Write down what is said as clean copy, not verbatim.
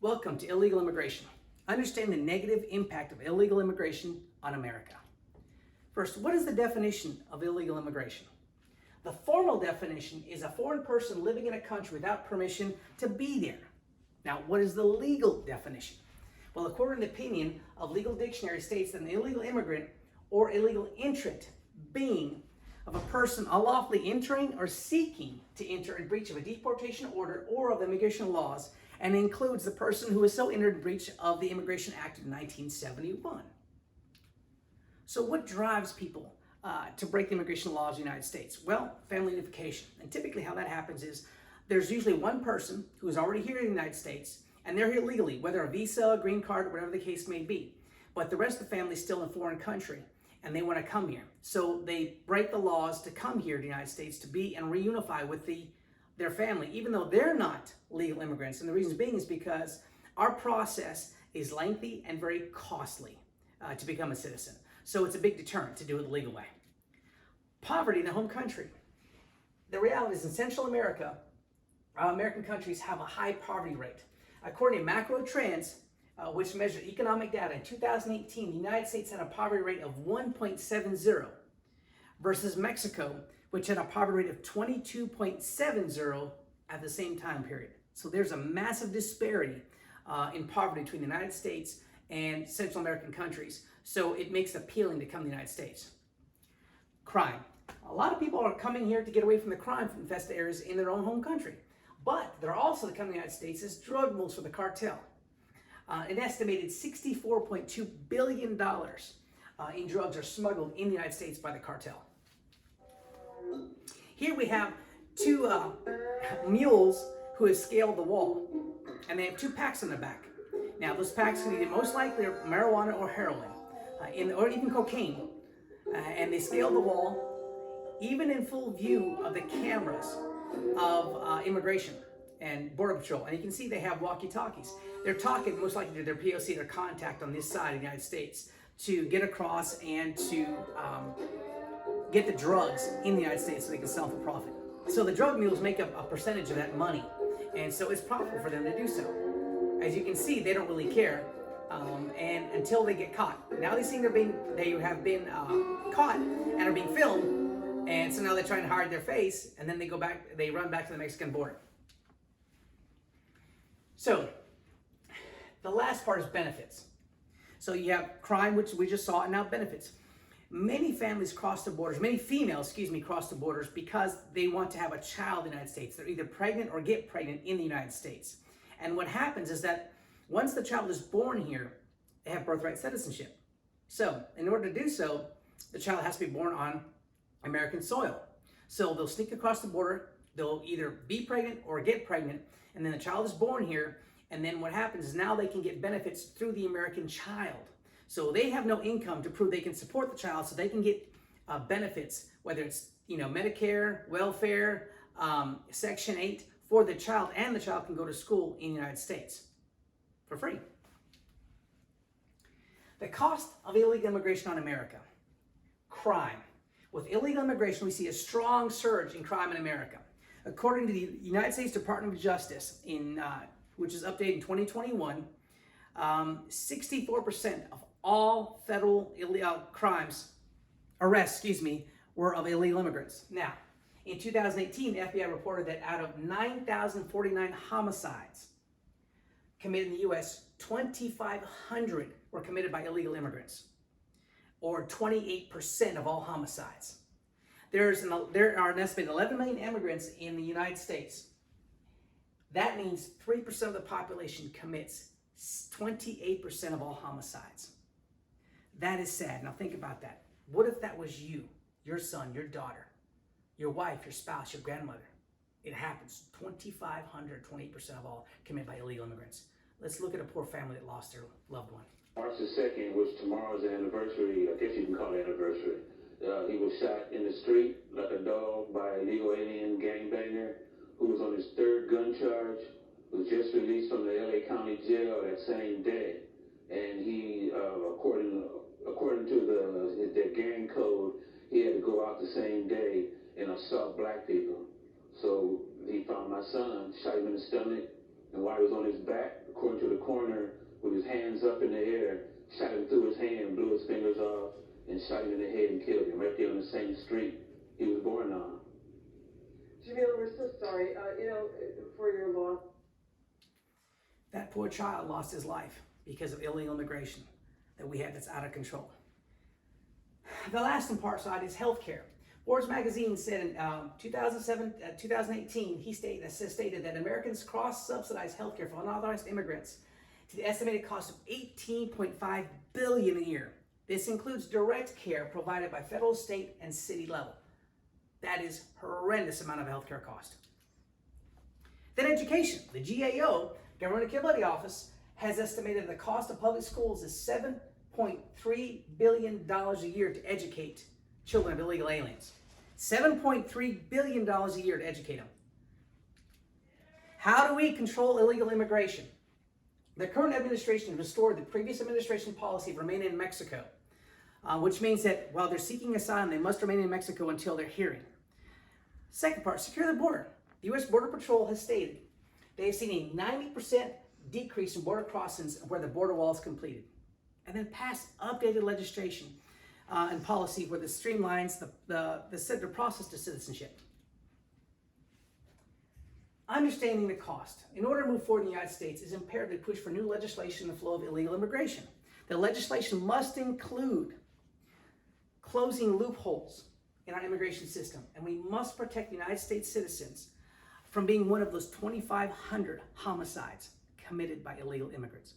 Welcome to Illegal Immigration. Understand the negative impact of illegal immigration on America. First, what is the definition of illegal immigration? The formal definition is a foreign person living in a country without permission to be there. Now, what is the legal definition? Well, according to the opinion of Legal Dictionary, states that an illegal immigrant or illegal entrant being of a person unlawfully entering or seeking to enter in breach of a deportation order or of immigration laws, and includes the person who is so entered in breach of the Immigration Act of 1971. So what drives people to break the immigration laws of the United States? Well, family unification. And typically how that happens is there's usually one person who is already here in the United States, and they're here legally, whether a visa, green card, whatever the case may be. But the rest of the family is still in a foreign country, and they want to come here. So they break the laws to come here to the United States to be and reunify with their family, even though they're not legal immigrants. And the reason being is because our process is lengthy and very costly to become a citizen. So it's a big deterrent to do it the legal way. Poverty in the home country. The reality is in Central America, American countries have a high poverty rate. According to Macro Trends, which measures economic data, in 2018, the United States had a poverty rate of 1.70 versus Mexico, which had a poverty rate of 22.70 at the same time period. So there's a massive disparity in poverty between the United States and Central American countries. So it makes it appealing to come to the United States. Crime. A lot of people are coming here to get away from the crime-infested areas in their own home country. But they're also coming to the United States as drug mules for the cartel. An estimated $64.2 billion in drugs are smuggled in the United States by the cartel. Here we have two mules who have scaled the wall, and they have two packs on their back. Now, those packs can either most likely are marijuana or heroin, or even cocaine, and they scaled the wall, even in full view of the cameras of immigration and Border Patrol. And you can see they have walkie-talkies. They're talking most likely to their POC, their contact on this side of the United States, to get across and to get the drugs in the United States so they can sell for profit. So the drug mules make up a percentage of that money, and so it's profitable for them to do so. As you can see, they don't really care, and until they get caught. Now they have been caught and are being filmed, and so now they're trying to hide their face, and then they run back to the Mexican border. So the last part is benefits. So you have crime, which we just saw, and now benefits. Many families cross the borders, many females, cross the borders because they want to have a child in the United States. They're either pregnant or get pregnant in the United States. And what happens is that once the child is born here, they have birthright citizenship. So in order to do so, the child has to be born on American soil. So they'll sneak across the border, they'll either be pregnant or get pregnant, and then the child is born here, and then what happens is now they can get benefits through the American child. So they have no income to prove they can support the child, so they can get benefits, whether it's Medicare, welfare, Section 8 for the child, and the child can go to school in the United States for free. The cost of illegal immigration on America. Crime. With illegal immigration, we see a strong surge in crime in America. According to the United States Department of Justice, which is updated in 2021, 64% of all federal arrests, were of illegal immigrants. Now, in 2018, the FBI reported that out of 9,049 homicides committed in the U.S., 2,500 were committed by illegal immigrants, or 28% of all homicides. There are an estimated 11 million immigrants in the United States. That means 3% of the population commits 28% of all homicides. That is sad. Now think about that. What if that was you, your son, your daughter, your wife, your spouse, your grandmother? It happens. 2,500, 28% of all committed by illegal immigrants. Let's look at a poor family that lost their loved one. March the 2nd, which tomorrow's the anniversary, I guess you can call it anniversary. He was shot in the street like a dog by a legal alien gangbanger who was on his third gun charge, was just released from the LA County Jail that same day. And he, according to their gang code, he had to go out the same day and assault black people. So he found my son, shot him in the stomach, and while he was on his back, according to the up in the air, shot him through his hand, blew his fingers off, and shot him in the head and killed him right there on the same street he was born on. Jamila, we're so sorry, for your loss. That poor child lost his life because of illegal immigration that we have that's out of control. The last and part side is healthcare. Forbes magazine said in 2018, he stated that Americans cross-subsidize healthcare for unauthorized immigrants to the estimated cost of $18.5 billion a year. This includes direct care provided by federal, state, and city level. That is horrendous amount of healthcare cost. Then education. The GAO, Government Accountability Office, has estimated the cost of public schools is $7.3 billion a year to educate children of illegal aliens. $7.3 billion a year to educate them. How do we control illegal immigration? The current administration restored the previous administration policy of remaining in Mexico, which means that while they're seeking asylum, they must remain in Mexico until their hearing. Second part, secure the border. The U.S. Border Patrol has stated they have seen a 90% decrease in border crossings where the border wall is completed. And then pass updated legislation and policy where it streamlines the process to citizenship. Understanding the cost. In order to move forward in the United States, it is imperative to push for new legislation in the flow of illegal immigration. The legislation must include closing loopholes in our immigration system, and we must protect United States citizens from being one of those 2,500 homicides committed by illegal immigrants.